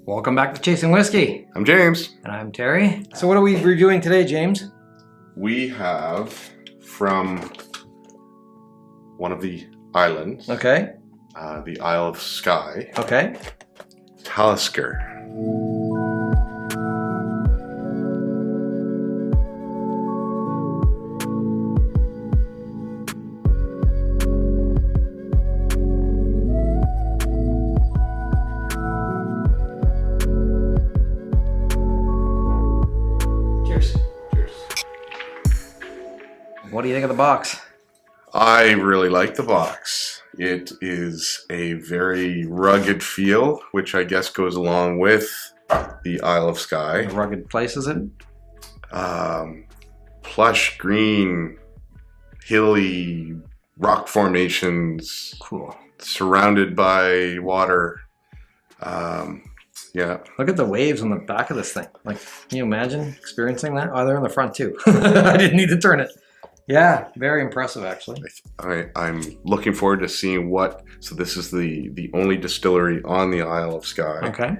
Welcome back to Chasing Whiskey. I'm James. And I'm Terry. So what are we reviewing today, James? We have from one of the islands, Okay. the Isle of Skye, Okay. Talisker. Cheers. Cheers. What do you think of the box? I really like the box. It is a very rugged feel, which I guess goes along with the Isle of Skye. A rugged place, is it? Plush green, hilly rock formations, Cool. surrounded by water. Yeah. Look at the waves on the back of this thing. Like, can you imagine experiencing that? Oh, they're on the front too. I didn't need to turn it. Yeah, very impressive actually. I'm looking forward to seeing what. So this is the only distillery on the Isle of Skye. Okay.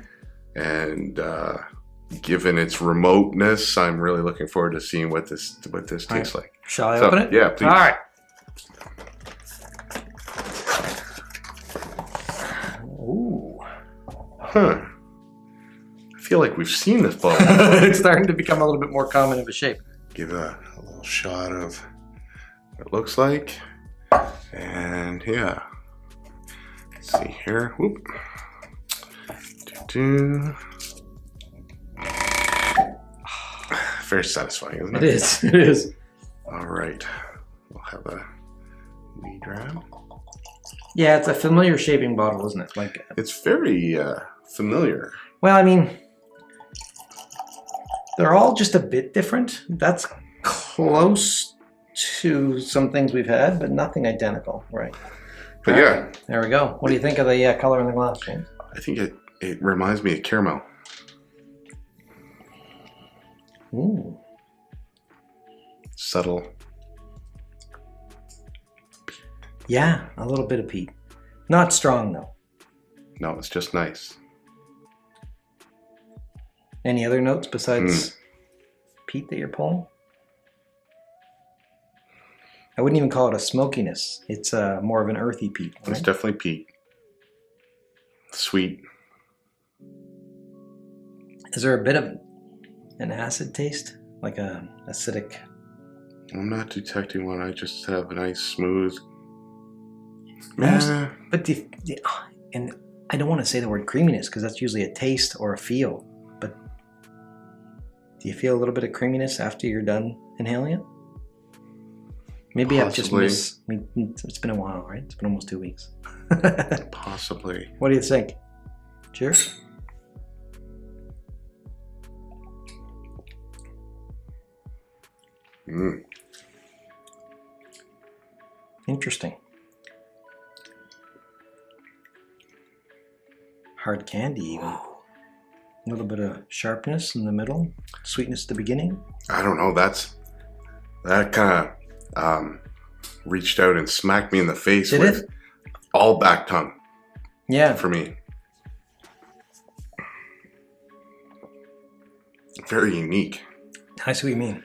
And given its remoteness, I'm really looking forward to seeing what this tastes like. Shall I open it? Yeah, please. All right. Ooh. Huh. I feel like we've seen this bottle. It's starting to become a little bit more common of a shape. Give a little shot of what it looks like. And yeah. Let's see here. Whoop. Very satisfying, isn't it? It is. It is. All right. We'll have a wee dram. Yeah, it's a familiar shaping bottle, isn't it? Like, It's very familiar. well, I mean, they're all just a bit different. That's close to some things we've had, but nothing identical, right? But yeah, There we go. What do you think of the color in the glass, James? I think it reminds me of caramel. Ooh. Subtle. Yeah, a little bit of peat. Not strong, though. No, it's just nice. Any other notes besides peat that you're pulling? I wouldn't even call it a smokiness. It's more of an earthy peat. Right? It's definitely peat. Sweet. Is there a bit of an acid taste? Like a acidic? I'm not detecting one. I just have a nice smooth. Almost, but and I don't want to say the word creaminess because that's usually a taste or a feel. But do you feel a little bit of creaminess after you're done inhaling it? Maybe I've just missed. It's been a while, right? It's been almost 2 weeks. Possibly. What do you think? Cheers. Interesting. Hard candy even. A little bit of sharpness in the middle, sweetness at the beginning. I don't know. That kind of reached out and smacked me in the face Did with it? all back tongue Yeah. for me. Very unique. I see what you mean.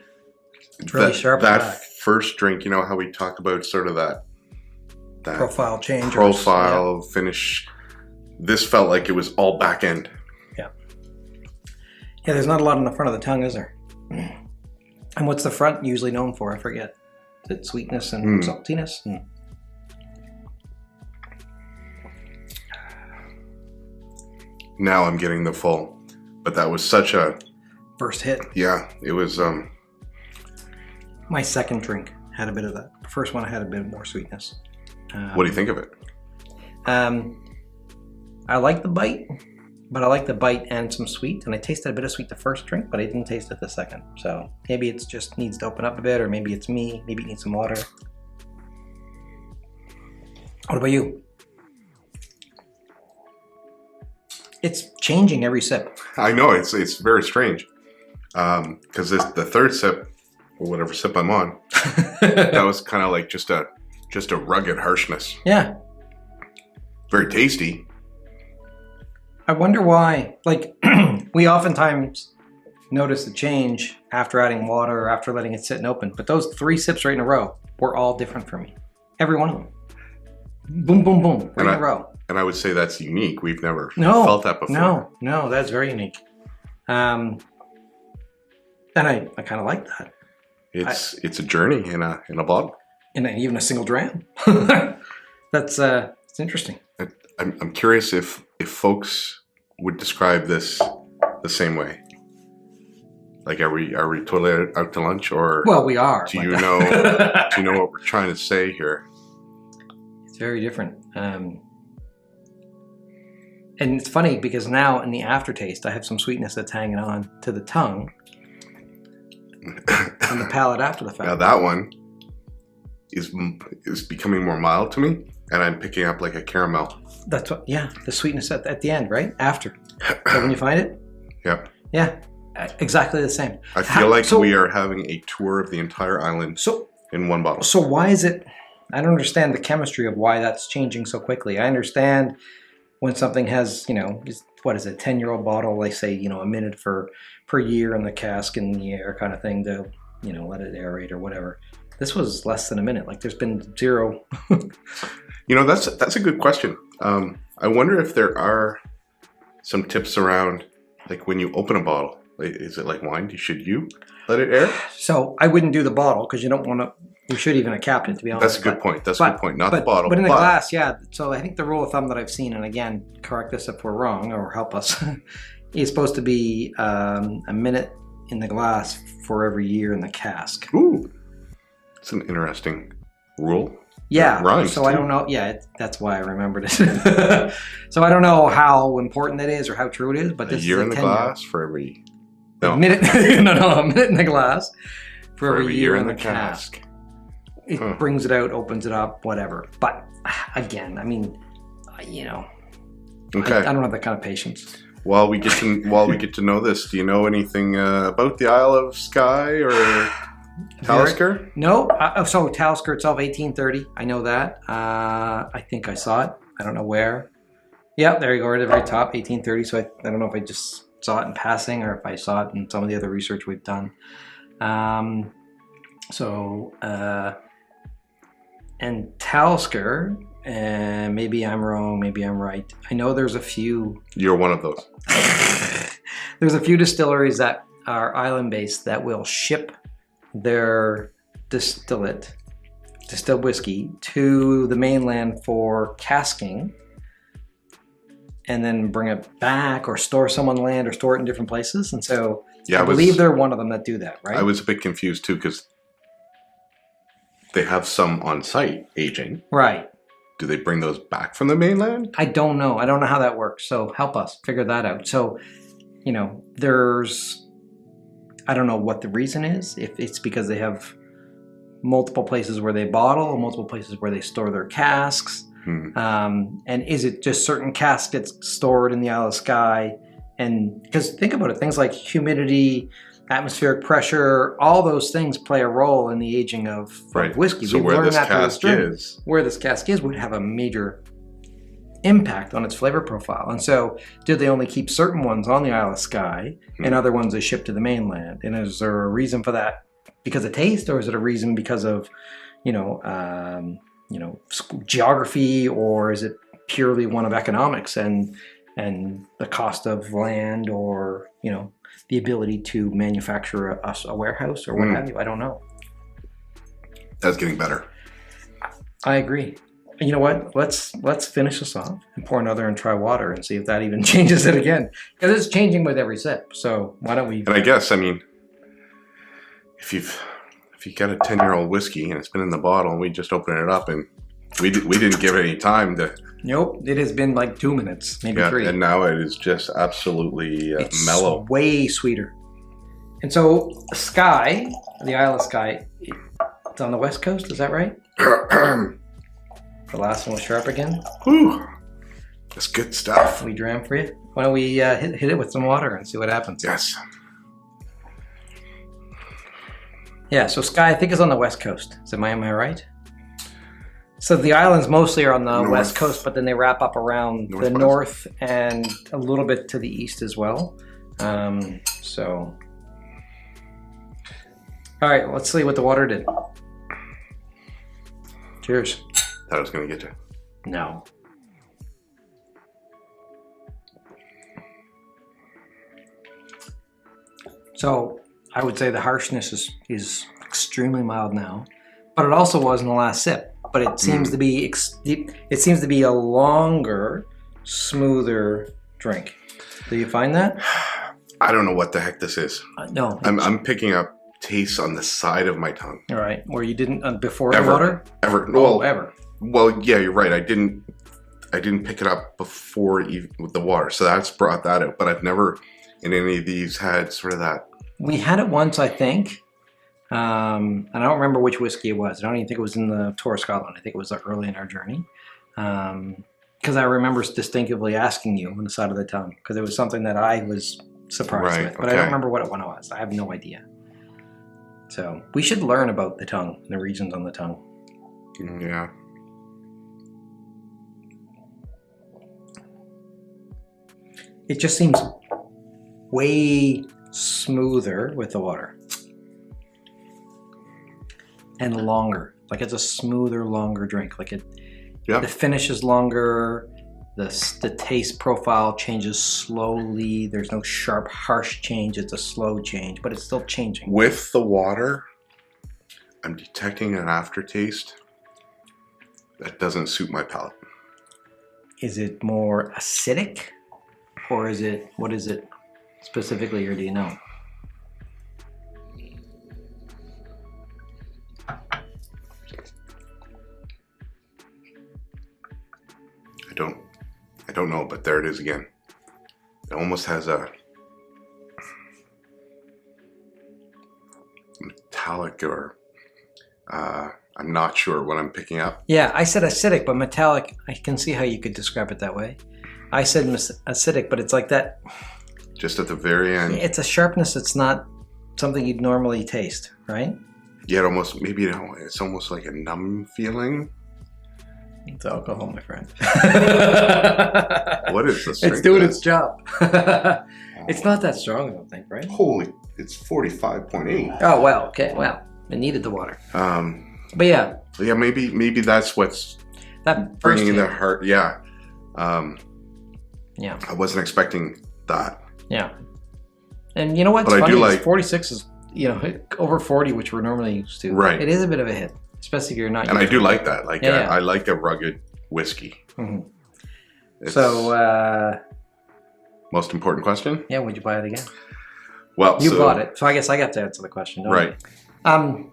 It's really sharp That back. first drink, you know how we talk about sort of that Profile change. profile finish. This felt like it was all back end. Yeah, there's not a lot on the front of the tongue, is there? And what's the front usually known for? I forget. Is it sweetness and saltiness? Now I'm getting the full, but that was such a First hit. yeah. It was My second drink had a bit of that. The first one I had a bit more sweetness. what do you think of it? I like the bite, but I like the bite and some sweet. And I tasted a bit of sweet the first drink, but I didn't taste it the second. So maybe it just needs to open up a bit, or maybe it's me. Maybe it needs some water. What about you? It's changing every sip. I know it's very strange because the third sip or whatever sip I'm on, that was kind of like just a rugged harshness. Yeah. Very tasty. I wonder why. Like, we oftentimes notice the change after adding water or after letting it sit and open. But those 3 sips right in a row were all different for me. Every one of them. Boom, boom, boom, right in a row. And I would say that's unique. We've never felt that before. No, that's very unique. And I kind of like that. It's a journey in a bottle. And even a single dram. That's it's interesting. I'm curious if folks would describe this the same way. Like, are we totally out to lunch, or well, we are. Do you know what we're trying to say here? It's very different. And it's funny because now in the aftertaste, I have some sweetness that's hanging on to the tongue, on the palate after the fact. Now that one is becoming more mild to me, and I'm picking up like a caramel. That's what, yeah, the sweetness at the end, right? After. So when you find it? Yep. Yeah, exactly the same. I feel like we are having a tour of the entire island in one bottle. So why is it, I don't understand the chemistry of why that's changing so quickly. I understand when something has, what is it, 10-year-old bottle, they say, a minute per year in the cask in the air kind of thing to, let it aerate or whatever. This was less than a minute. Like, there's been 0. That's a good question. I wonder if there are some tips around, like, when you open a bottle. Is it like wine? Should you let it air? So I wouldn't do the bottle because you don't want to. You should even a cap it, to be honest. That's a good point. That's a good point. Not the bottle. But in the glass, yeah. So I think the rule of thumb that I've seen, and again, correct us if we're wrong or help us, is supposed to be a minute in the glass for every year in the cask. Ooh, it's an interesting rule. Yeah. Rhymes so too. I don't know. Yeah, that's why I remembered it. So I don't know how important that is or how true it is. But this a year is in the glass for every. No. A minute. a minute in the glass for every year in the cask. It brings it out, opens it up, whatever. But again, I mean, okay. I don't have that kind of patience. While we get to know this, do you know anything about the Isle of Skye or Talisker? No. So Talisker itself, 1830. I know that. I think I saw it. I don't know where. Yeah, there you go, at the very top, 1830. So I don't know if I just saw it in passing or if I saw it in some of the other research we've done. And Talisker, and maybe I'm wrong, maybe I'm right. I know there's a few. You're one of those. There's a few distilleries that are island-based that will ship their distilled whiskey to the mainland for casking and then bring it back or store some on land or store it in different places. And so I believe they're one of them that do that, right? I was a bit confused too because they have some on site aging. Right. Do they bring those back from the mainland? I don't know. I don't know how that works. So help us figure that out. So, I don't know what the reason is. If it's because they have multiple places where they bottle or multiple places where they store their casks. And is it just certain casks get stored in the Isle of Skye? And because think about it, things like humidity, atmospheric pressure, all those things play a role in the aging of whiskey. So where this cask is would have a major impact on its flavor profile. And so did they only keep certain ones on the Isle of Skye and other ones they ship to the mainland? And is there a reason for that because of taste, or is it a reason because of, geography, or is it purely one of economics and the cost of land, or, the ability to manufacture a warehouse or what have you? I don't know. That's getting better. I agree. You know what? Let's finish this off and pour another and try water and see if that even changes it again. Because it's changing with every sip. So why don't we? And I guess, if you got a 10-year-old whiskey and it's been in the bottle and we just open it up and we didn't give it any time to. Nope, it has been like 2 minutes, maybe 3. And now it is just absolutely mellow. Way sweeter. And so Skye, the Isle of Skye, it's on the west coast. Is that right? The last one was sharp again. Whew. That's good stuff. We dram for you. Why don't we hit it with some water and see what happens? Yes. Yeah, so Skye, I think, is on the west coast. Am I right? So the islands mostly are on the North. west coast, but then they wrap up around the Northwest. north and a little bit to the east as well. So, all right, let's see what the water did. Cheers. Thought I was going to get you. No. So I would say the harshness is extremely mild now, but it also was in the last sip. But it seems to be a longer, smoother drink. Do you find that? I don't know what the heck this is. No. I'm picking up tastes on the side of my tongue. All right, where you didn't before Ever. the water. Ever. Oh, Well, ever. Well, yeah, you're right. I didn't pick it up before even with the water, so that's brought that out. But I've never in any of these had sort of that. We had it once, I think. And I don't remember which whiskey it was. I don't even think it was in the Tour of Scotland. I think it was early in our journey. Because I remember distinctively asking you on the side of the tongue, because it was something that I was surprised Right, with. But I okay. don't remember what one it was. I have no idea. So we should learn about the tongue, the regions on the tongue. Yeah. It just seems way smoother with the water. And longer. Like it's a smoother, longer drink. Like it, Yeah. the finish is longer. The taste profile changes slowly. There's no sharp, harsh change. It's a slow change, but it's still changing. With the water, I'm detecting an aftertaste that doesn't suit my palate. Is it more acidic, or is it, what is it specifically, or do you know? I don't know, but there it is again. It almost has a metallic, or I'm not sure what I'm picking up. Yeah, I said acidic, but metallic, I can see how you could describe it that way. I said acidic, but it's like that. Just at the very end. It's a sharpness that's not something you'd normally taste, right? Yeah, it almost, maybe it's almost like a numb feeling. It's alcohol, my friend. What is the strength It's doing of its this? job. It's not that strong, I don't think, right? Holy, it's 45.8. Oh, well, okay, well, it needed the water. But yeah, Yeah, maybe that's what's that first bringing in the hit, heart. Yeah. yeah, I wasn't expecting that. yeah. And you know what's But I funny do is like- 46 is, over 40, which we're normally used to. Right. It is a bit of a hit, especially if you're not And I used do to it. like that. Like, Yeah. I like a rugged whiskey. Mhm. It's- So, most important question? yeah, would you buy it again? Well, You so- bought it, so I guess I got to answer the question, don't Right. I?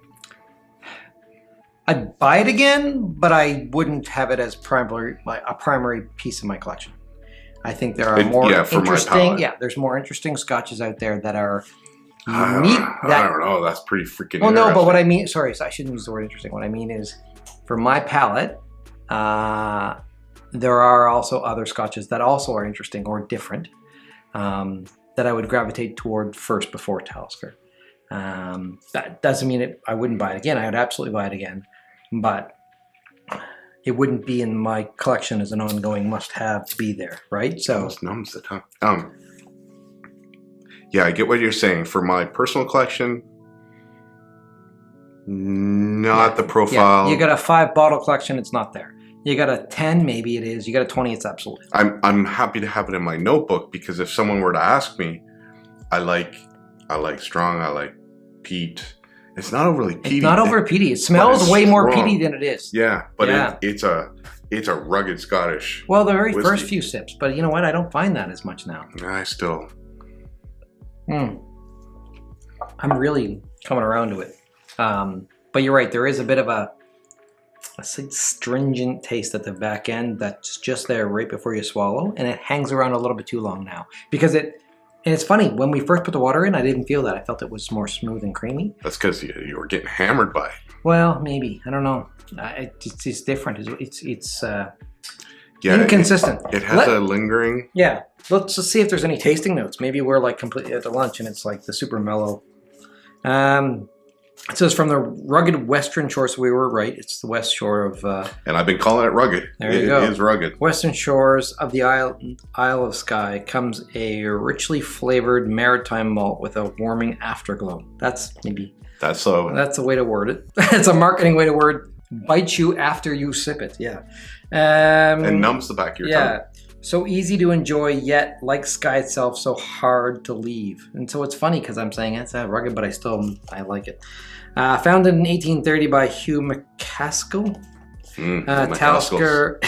I'd buy it again, but I wouldn't have it as a primary piece of my collection. I think there are more yeah, for my interesting. palate. Yeah, there's more interesting scotches out there that are unique. I don't know. That's pretty freaking Well, no, but interesting. what I mean, sorry, so I shouldn't use the word interesting. What I mean is, for my palate, there are also other scotches that also are interesting or different that I would gravitate toward first before Talisker. That doesn't mean I wouldn't buy it again. I would absolutely buy it again, but it wouldn't be in my collection as an ongoing must-have to be there, right? So, Almost numbs the tongue. Yeah, I get what you're saying. For my personal collection, not the profile. yeah, you got a 5-bottle collection, it's not there. You got a 10, maybe it is. You got a 20, it's absolutely. I'm happy to have it in my notebook, because if someone were to ask me, I like strong, I like peat. It's not overly peaty. It's not over peaty. It smells it's way more strong. peaty than it is. Yeah, but Yeah. it's a rugged Scottish. Well, the very Whiskey. first few sips, but you know what? I don't find that as much now. I still. I'm really coming around to it. But you're right. There is a bit of a stringent taste at the back end that's just there right before you swallow, and it hangs around a little bit too long now because it. And it's funny, when we first put the water in, I didn't feel that. I felt it was more smooth and creamy. That's because you were getting hammered by it. Well, maybe. I don't know. It's different. It's Yeah, inconsistent. It has a lingering. Yeah. Let's just see if there's any tasting notes. Maybe we're like completely at the lunch and it's like the super mellow. It says from the rugged western shore, so we were right. It's the west shore of... and I've been calling it rugged. There you go. It is rugged. Western shores of the Isle of Skye comes a richly flavored maritime malt with a warming afterglow. That's a way to word it. It's a marketing way to word. Bites you after you sip it. Yeah. And numbs the back of your tongue. So easy to enjoy, yet like Skye itself, so hard to leave. And so it's funny because I'm saying it's rugged, but I like it. Founded in 1830 by Hugh McCaskill, Talisker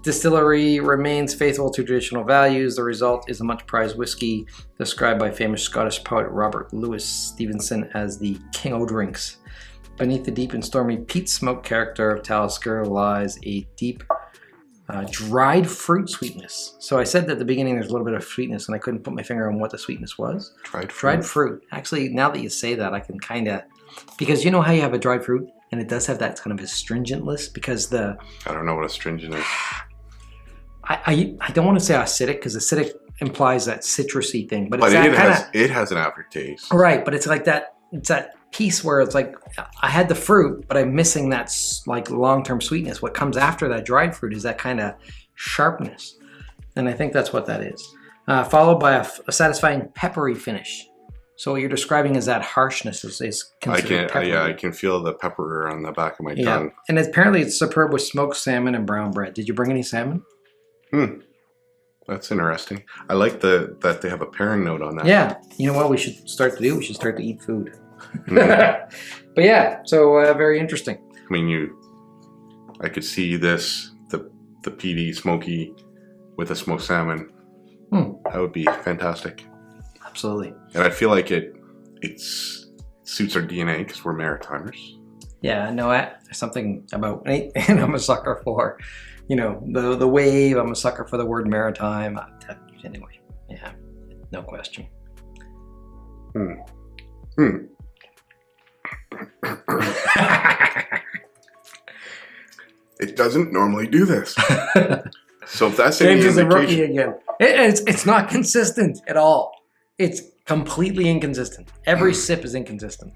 distillery remains faithful to traditional values. The result is a much prized whiskey described by famous Scottish poet Robert Louis Stevenson as the king o' drinks. Beneath the deep and stormy peat smoke character of Talisker lies a deep dried fruit sweetness. So I said at the beginning there's a little bit of sweetness, and I couldn't put my finger on what the sweetness was. Dried fruit. Actually, now that you say that, I can kind of... Because you know how you have a dried fruit, and it does have that kind of astringentness, because the... I don't know what astringent is. I don't want to say acidic, because acidic implies that citrusy thing, but it has an aftertaste. Right, but it's like that... It's that piece where it's like I had the fruit, but I'm missing that like long-term sweetness. What comes after that dried fruit is that kind of sharpness, and I think that's what that is. Followed by a satisfying peppery finish. So what you're describing is that harshness is considered peppery. I can feel the pepper on the back of my tongue. And apparently it's superb with smoked salmon and brown bread. Did you bring any salmon? That's interesting. I like that they have a pairing note on that. Yeah. You know what we should start to do? We should start to eat food. But yeah, so very interesting. I mean, I could see this, the peaty, smoky with a smoked salmon. That would be fantastic. Absolutely. And I feel like it suits our DNA because we're maritimers. Yeah, no, there's something about, and I'm a sucker for, the wave. I'm a sucker for the word maritime. Anyway, yeah, no question. It doesn't normally do this. So if that's James is a rookie again. It's not consistent at all. It's completely inconsistent. Every sip is inconsistent.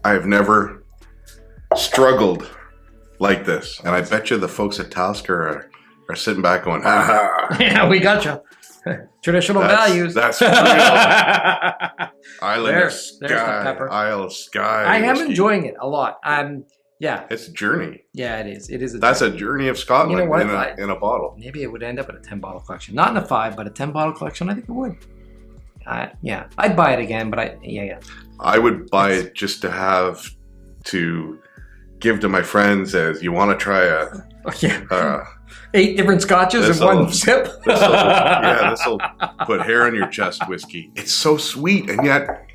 I've never struggled like this, and I bet you the folks at Talisker are sitting back going, "Ha Yeah, we got you." Traditional values. That's real. Island of Skye. Isle of Skye. I am enjoying it a lot. Yeah. It's a journey. Yeah, it is. It is. That's a journey of Scotland in a bottle. Maybe it would end up in a 10-bottle collection. Not in a 5, but a 10-bottle collection. I think it would. Yeah, I'd buy it again, but I would buy it just to have to give to my friends as you want to try 8 different scotches in one sip. This will put hair on your chest whiskey. It's so sweet, and yet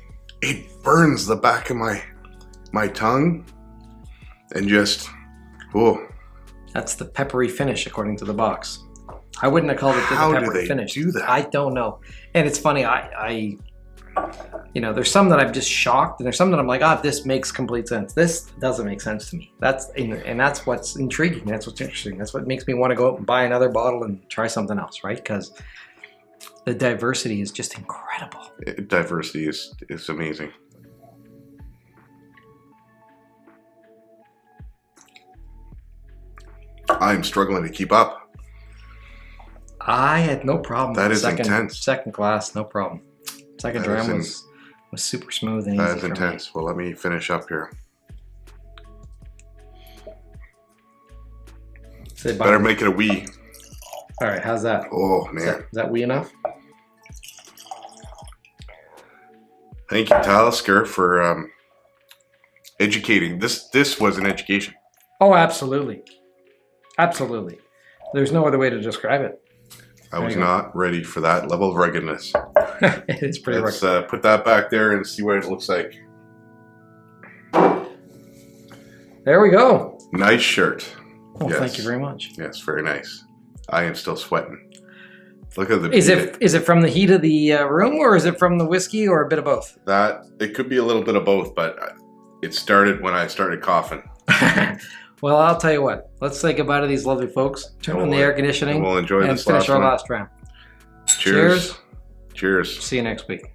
it burns the back of my tongue, and just That's the peppery finish, according to the box. I wouldn't have called it the peppery finish. How do they do that? I don't know. And it's funny. There's some that I'm just shocked, and there's some that I'm like, this makes complete sense. This doesn't make sense to me. That's what's intriguing. That's what's interesting. That's what makes me want to go out and buy another bottle and try something else, right? Because the diversity is just incredible. Diversity is amazing. I'm struggling to keep up. I had no problem. That is intense. Second glass, no problem. Second dram was super smooth and easy. That is intense. Well, let me finish up here. Better make it a wee. All right, how's that? Oh, man. Is that wee enough? Thank you, Talisker, for educating. This was an education. Oh, absolutely. Absolutely. There's no other way to describe it. I was not ready for that level of ruggedness. It is pretty rugged. Let's put that back there and see what it looks like. There we go. Nice shirt. Oh, yes. Thank you very much. Yes, very nice. I am still sweating. Look at the. Is it from the heat of the room, or is it from the whiskey, or a bit of both? It could be a little bit of both, but it started when I started coughing. Well, I'll tell you what. Let's say goodbye to these lovely folks. Turn on the air conditioning. We'll enjoy this and finish our last round. Cheers. Cheers. See you next week.